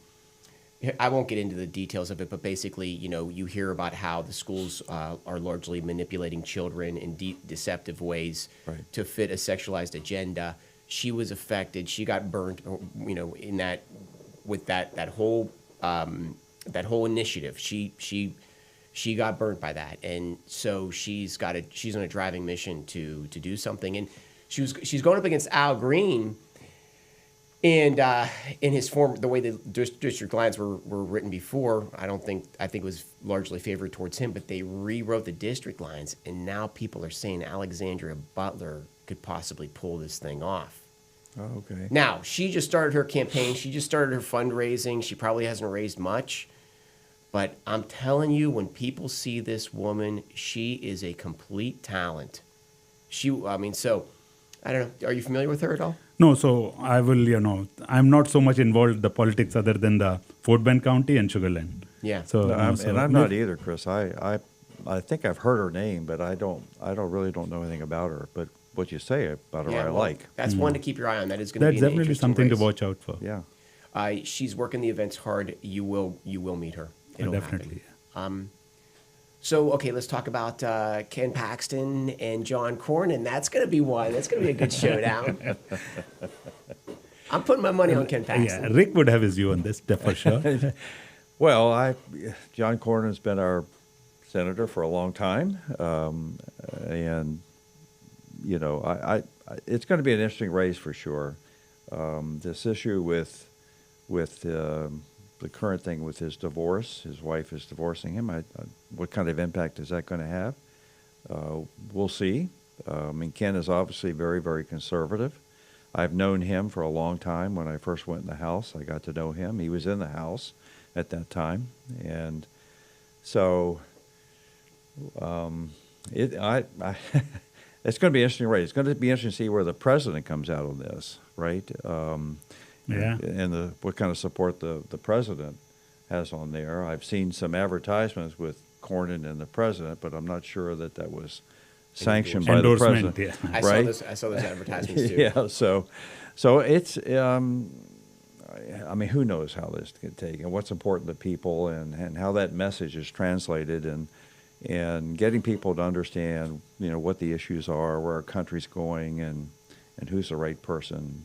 I won't get into the details of it, but basically, you hear about how the schools are largely manipulating children in deceptive ways Right. to fit a sexualized agenda. She was affected. She got burned, in that with that whole initiative. She got burnt by that, and so she's on a driving mission to do something. And she's going up against Al Green. And in his form, the way the district lines were written before, I think it was largely favored towards him. But they rewrote the district lines, and now people are saying Alexandria Butler could possibly pull this thing off. Oh, okay. Now, she just started her campaign. She just started her fundraising. She probably hasn't raised much. But I'm telling you, when people see this woman, she is a complete talent. So, I don't know. Are you familiar with her at all? No, so I will, I'm not so much involved in the politics other than the Fort Bend County and SugarLand. Yeah. So, No, I'm and I'm not either, Chris. I think I've heard her name, but I really don't know anything about her. But what you say about her, I well, like. That's one to keep your eye on. That is going to That's be an definitely interesting something to race. watch out for. Yeah. She's working the events hard. You will meet her. It'll Definitely. happen. So, okay, let's talk about Ken Paxton and John Cornyn. That's going to be one. That's going to be a good showdown. I'm putting my money on Ken Paxton. Yeah, Rick would have his view on this, for sure. Well, John Cornyn's been our senator for a long time, and it's going to be an interesting race for sure. This issue with the current thing with his divorce, his wife is divorcing him. What kind of impact is that going to have? We'll see. Ken is obviously very, very conservative. I've known him for a long time. When I first went in the House, I got to know him. He was in the House at that time, and so it's going to be an interesting race. It's going to be interesting to see where the president comes out on this, right? Yeah. And what kind of support the president has on there. I've seen some advertisements with Cornyn and the president, but I'm not sure that was sanctioned by the Endorsement, president. yeah. I saw those advertisements too. Yeah, so it's who knows how this can take and what's important to people and how that message is translated and getting people to understand what the issues are, where our country's going, and who's the right person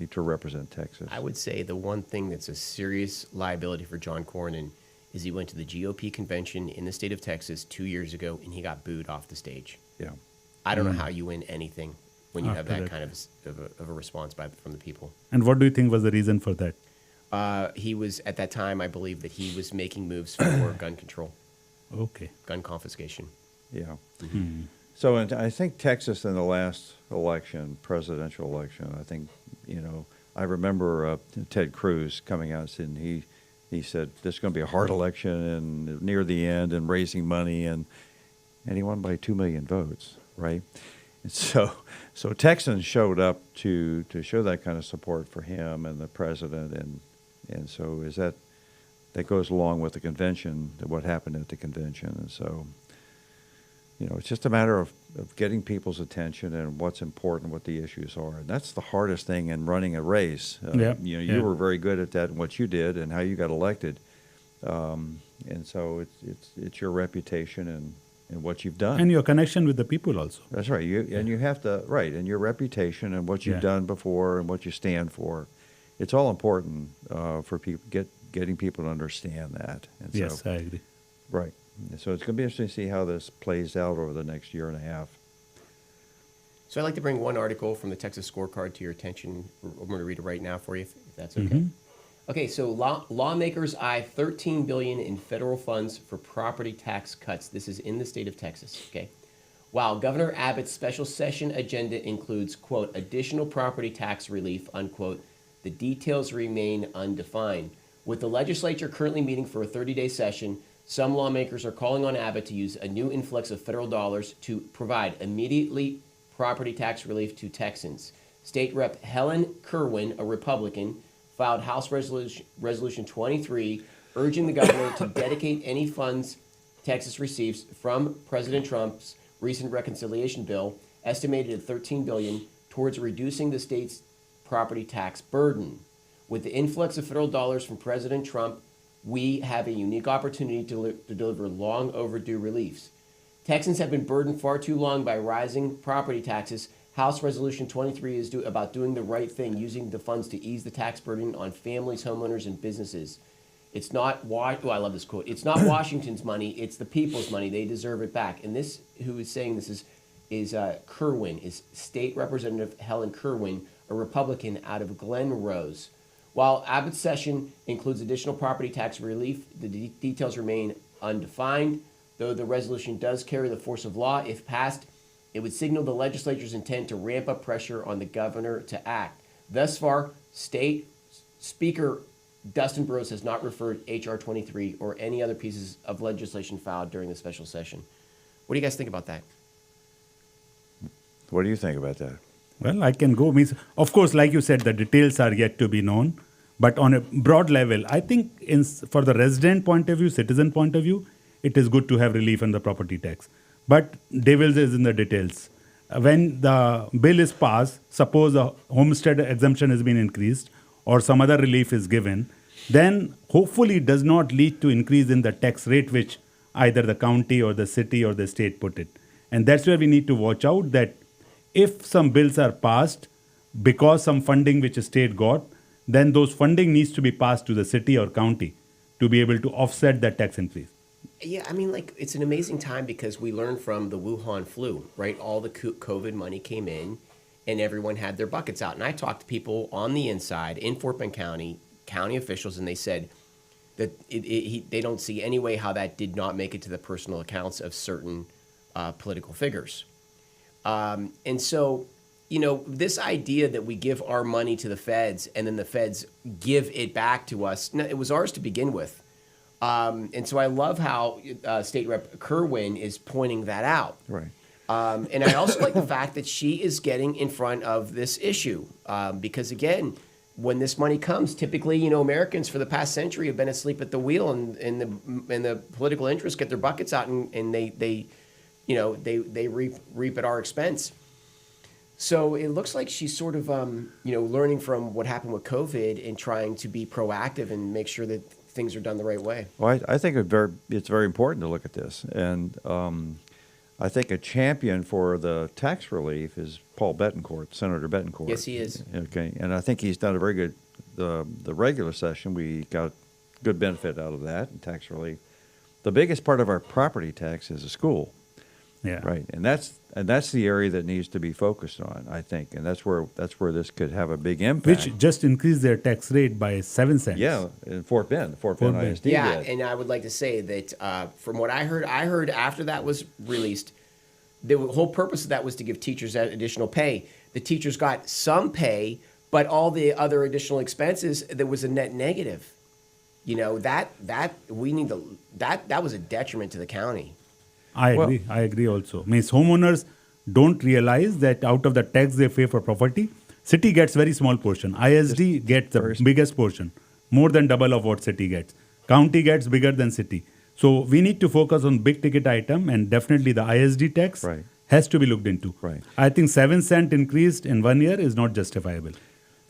to represent Texas. I would say the one thing that's a serious liability for John Cornyn is he went to the GOP convention in the state of Texas 2 years ago and he got booed off the stage. Yeah. I don't know how you win anything when you have that After kind of a response from the people. And what do you think was the reason for that? He was, at that time, I believe that he was making moves for gun control, Okay. gun confiscation. Yeah. So I think Texas in the last election, presidential election, I think, I remember Ted Cruz coming out and saying he said this is going to be a hard election and near the end and raising money and he won by 2 million votes, right? And so Texans showed up to show that kind of support for him and the president and so that goes along with the convention, what happened at the convention. And so, it's just a matter of getting people's attention and what's important, what the issues are. And that's the hardest thing in running a race. You were very good at that and what you did and how you got elected. And so it's your reputation and what you've done. And your connection with the people also. That's right. You have to, and your reputation and what you've done before and what you stand for. It's all important for people, getting people to understand that. And Yes, I agree. Right. So it's going to be interesting to see how this plays out over the next year and a half. So I'd like to bring one article from the Texas Scorecard to your attention. I'm going to read it right now for you, if that's okay. Okay, so lawmakers eye $13 billion in federal funds for property tax cuts. This is in the state of Texas, okay? While Governor Abbott's special session agenda includes, quote, additional property tax relief, unquote, the details remain undefined. With the legislature currently meeting for a 30-day session, some lawmakers are calling on Abbott to use a new influx of federal dollars to provide immediately property tax relief to Texans. State Rep. Helen Kerwin, a Republican, filed House Resolution 23, urging the governor to dedicate any funds Texas receives from President Trump's recent reconciliation bill, estimated at $13 billion, towards reducing the state's property tax burden. With the influx of federal dollars from President Trump, we have a unique opportunity to deliver long overdue reliefs. Texans have been burdened far too long by rising property taxes. House Resolution 23 is about doing the right thing, using the funds to ease the tax burden on families, homeowners, and businesses. It's not, I love this quote, it's not Washington's money, it's the people's money. They deserve it back. And this, who is saying this is Kerwin, is State Representative Helen Kerwin, a Republican out of Glen Rose. While Abbott's session includes additional property tax relief, the details remain undefined. Though the resolution does carry the force of law, if passed, it would signal the legislature's intent to ramp up pressure on the governor to act. Thus far, State Speaker Dustin Burrows has not referred H.R. 23 or any other pieces of legislation filed during the special session. What do you guys think about that? What do you think about that? Well, I can go. Of course, like you said, the details are yet to be known. But on a broad level, I think for the resident point of view, citizen point of view, it is good to have relief on the property tax. But devil is in the details. When the bill is passed, suppose a homestead exemption has been increased or some other relief is given, then hopefully it does not lead to increase in the tax rate which either the county or the city or the state put it. And that's where we need to watch out that if some bills are passed because some funding which a state got, then those funding needs to be passed to the city or county to be able to offset that tax increase. Yeah, I mean, like, it's an amazing time because we learned from the Wuhan flu, right? All the COVID money came in and everyone had their buckets out. And I talked to people on the inside in Fort Bend County, county officials, and they said that they don't see any way how that did not make it to the personal accounts of certain political figures. And so, you know, this idea that we give our money to the feds and then the feds give it back to us, it was ours to begin with. And so I love how State Rep. Kerwin is pointing that out. Right. And I also like the fact that she is getting in front of this issue because, again, when this money comes, typically, you know, Americans for the past century have been asleep at the wheel, and the political interests get their buckets out and they reap at our expense. So it looks like she's sort of, learning from what happened with COVID and trying to be proactive and make sure that things are done the right way. Well, I think it's very important to look at this. And I think a champion for the tax relief is Paul Bettencourt, Senator Bettencourt. Yes, he is. Okay, and I think he's done a very good, the regular session, we got good benefit out of that, and tax relief. The biggest part of our property tax is a school. Yeah. Right, and that's the area that needs to be focused on, I think, and that's where this could have a big impact. Which just increased their tax rate by 7 cents. Yeah, in Fort Bend ISD Yeah, did. and I would like to say that from what I heard after that was released, the whole purpose of that was to give teachers that additional pay. The teachers got some pay, but all the other additional expenses, there was a net negative. You know, that was a detriment to the county. I agree also. Means homeowners don't realize that out of the tax they pay for property, city gets very small portion. ISD gets the biggest portion, more than double of what city gets. County gets bigger than city. So we need to focus on big ticket item, and definitely the ISD tax has to be looked into. Right. I think 7 cent increased in 1 year is not justifiable.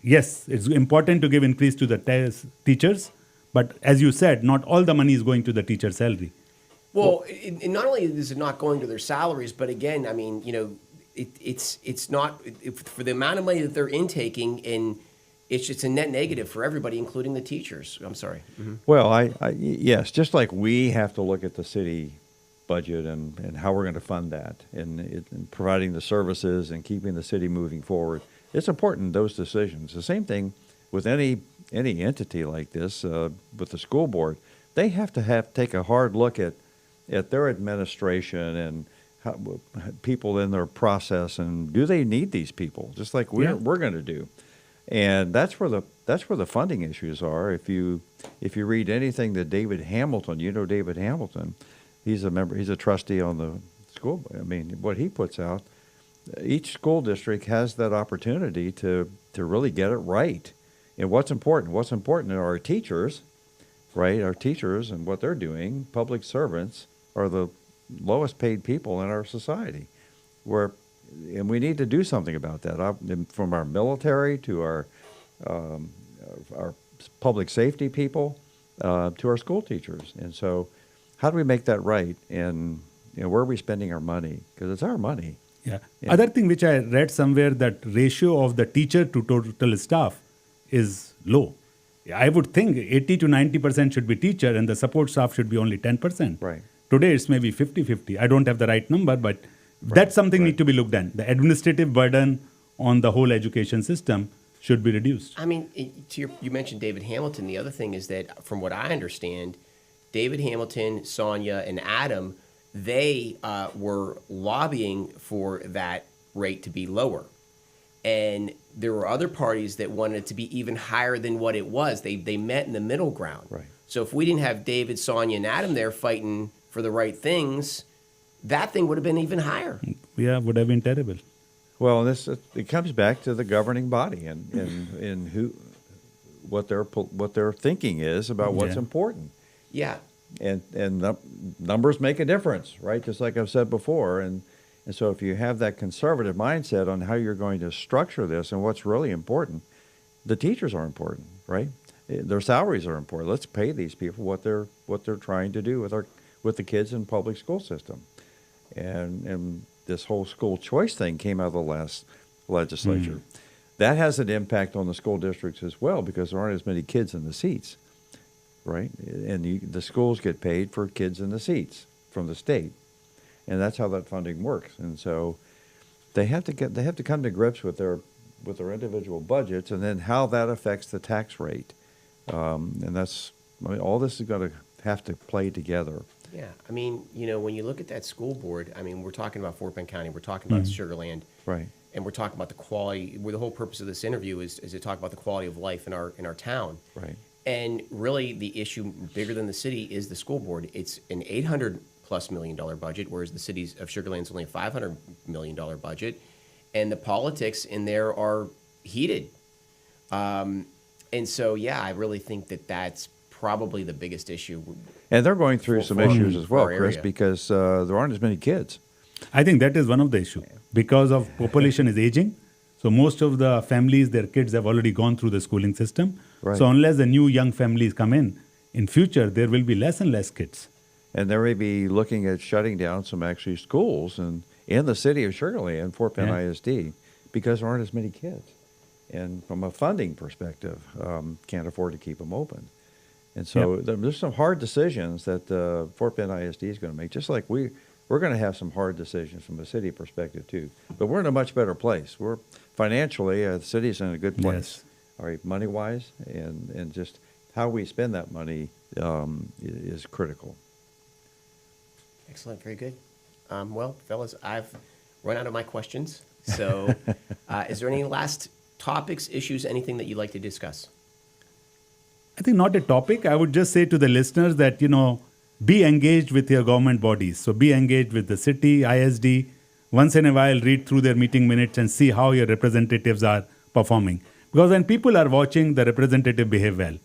Yes, it's important to give increase to the teachers, but as you said, not all the money is going to the teacher salary. Well, not only is it not going to their salaries, but again, I mean, you know, it's not for the amount of money that they're intaking, and it's a net negative for everybody, including the teachers. I'm sorry. Mm-hmm. Well, yes, just like we have to look at the city budget and how we're going to fund that and providing the services and keeping the city moving forward. It's important, those decisions. The same thing with any entity like this, with the school board. They have to take a hard look at their administration and how, people in their process, and do they need these people, just like we're going to do. And that's where the funding issues are. If you read anything that David Hamilton, you know David Hamilton, he's a trustee on the school. I mean, what he puts out, each school district has that opportunity to really get it right. And what's important? What's important are our teachers, right? Our teachers and what they're doing. Public servants are the lowest paid people in our society. And we need to do something about that. From our military to our public safety people to our school teachers. And so, how do we make that right? And where are we spending our money? Because it's our money. Yeah. Other thing which I read somewhere, that ratio of the teacher to total staff is low. I would think 80 to 90% should be teacher and the support staff should be only 10%. Right. Today it's maybe 50-50. I don't have the right number, but that's something need to be looked at. The administrative burden on the whole education system should be reduced. I mean, you mentioned David Hamilton. The other thing is that, from what I understand, David Hamilton, Sonia, and Adam, they were lobbying for that rate to be lower. And there were other parties that wanted it to be even higher than what it was. They met in the middle ground. Right. So if we didn't have David, Sonia, and Adam there fighting for the right things, that thing would have been even higher. Yeah, would have been terrible. Well, it comes back to the governing body and what their thinking is about what's important. Yeah. And numbers make a difference, right? Just like I've said before. And so if you have that conservative mindset on how you're going to structure this and what's really important, the teachers are important, right? Their salaries are important. Let's pay these people what they're trying to do with the kids in public school system. And this whole school choice thing came out of the last legislature. That has an impact on the school districts as well, because there aren't as many kids in the seats, right? And the schools get paid for kids in the seats from the state, and that's how that funding works. And so they have to come to grips with their individual budgets, and then how that affects the tax rate. And all this is going to have to play together. Yeah, I mean, when you look at that school board, I mean, we're talking about Fort Bend County, we're talking about SugarLand, Right. and we're talking about the quality. Where the whole purpose of this interview is to talk about the quality of life in our town. Right. And really, the issue bigger than the city is the school board. It's an $800+ million budget, whereas the city of SugarLand is only a $500 million budget, and the politics in there are heated. And so, yeah, I really think that's probably the biggest issue. And they're going through some issues as well, our Chris, area. because there aren't as many kids. I think that is one of the issues. Because of population is aging, so most of the families, their kids have already gone through the schooling system. Right. So unless the new young families come in future, there will be less and less kids. And they may be looking at shutting down some actually schools in the city of SugarLand, Fort Bend ISD, because there aren't as many kids. And from a funding perspective, can't afford to keep them open. And so there's some hard decisions that Fort Bend ISD is going to make, just like we're going to have some hard decisions from a city perspective too. But we're in a much better place. We're financially, the city's in a good place, all right, money-wise, and just how we spend that money is critical. Excellent, very good. Well, fellas, I've run out of my questions. So is there any last topics, issues, anything that you'd like to discuss? I think not a topic. I would just say to the listeners that, be engaged with your government bodies. So be engaged with the city, ISD. Once in a while, read through their meeting minutes and see how your representatives are performing. Because when people are watching, the representative behave well.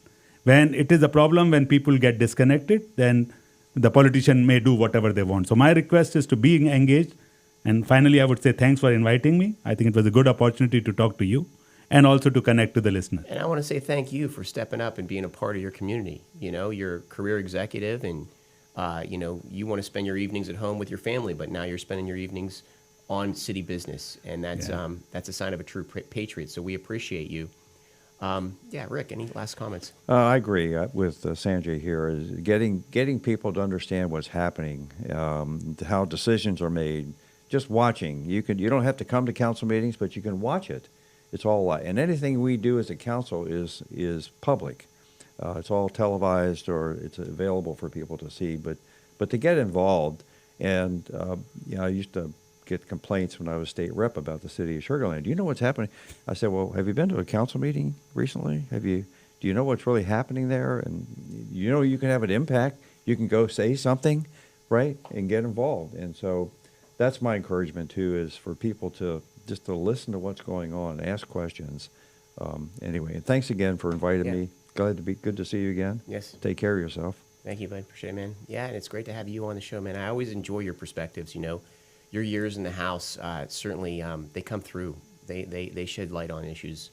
When it is a problem, when people get disconnected, then the politician may do whatever they want. So my request is to be engaged. And finally, I would say thanks for inviting me. I think it was a good opportunity to talk to you and also to connect to the listener. And I want to say thank you for stepping up and being a part of your community. You're a career executive, and you want to spend your evenings at home with your family, but now you're spending your evenings on city business, and that's a sign of a true patriot. So we appreciate you. Rick, any last comments? I agree with Sanjay here. Is getting people to understand what's happening, how decisions are made. Just watching. You don't have to come to council meetings, but you can watch it. It's all live, and anything we do as a council is public. It's all televised, or it's available for people to see. But to get involved, and I used to get complaints when I was state rep about the city of SugarLand. Do you know what's happening? I said, well, have you been to a council meeting recently? Do you know what's really happening there? And you can have an impact. You can go say something, right, and get involved. And so that's my encouragement too, is for people to just to listen to what's going on, ask questions. Anyway, and thanks again for inviting me. Good to see you again. Yes. Take care of yourself. Thank you, bud. Appreciate it, man. Yeah, and it's great to have you on the show, man. I always enjoy your perspectives. Your years in the House certainly they come through. They shed light on issues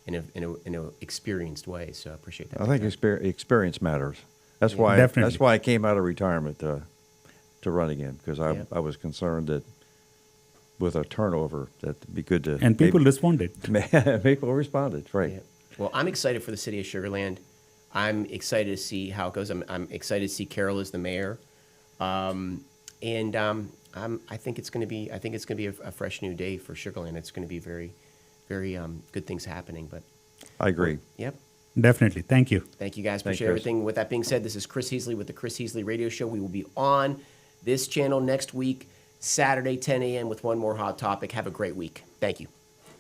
in a experienced way. So I appreciate that. I think experience matters. That's why. Definitely. That's why I came out of retirement to run again, because I was concerned that with a turnover that it'd be good to. And people responded. People responded, right? Yeah. Well, I'm excited for the city of SugarLand. I'm excited to see how it goes. I'm excited to see Carol as the mayor, I think it's going to be. I think it's going to be a fresh new day for SugarLand. It's going to be very, very good things happening. But I agree. yep. Definitely. Thank you. Thank you guys. Thanks, Appreciate Chris. everything. With that being said, this is Chris Heasley with the Chris Heasley Radio Show. We will be on this channel next week, Saturday, 10 a.m. with one more hot topic. Have a great week. Thank you.